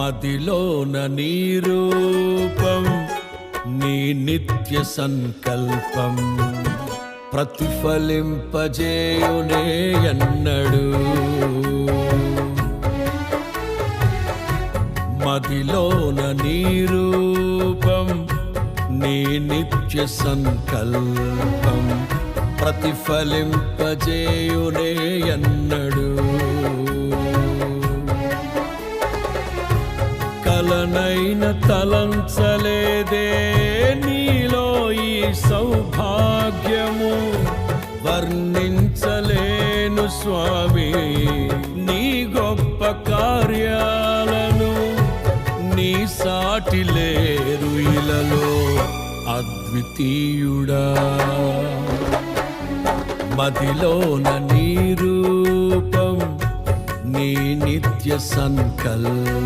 మదిలోన నీ రూపం, నీ నిత్య సంకల్పం ప్రతిఫలింపజేయునే ఎన్నడు. మదిలోన నీ రూపం, నీ నిత్య సంకల్పం ప్రతిఫలింపజేయునే ఎన్నడు. కలనైన తలంచలేదే నీలో ఈ సౌభాగ్యము, వర్ణించలేను స్వామి నీ గొప్ప కార్యాలను. నీ సాటి లేరు ఇలలో అద్వితీయుడా. మదిలోన నీ రూపం, నీ నిత్య సంకల్పం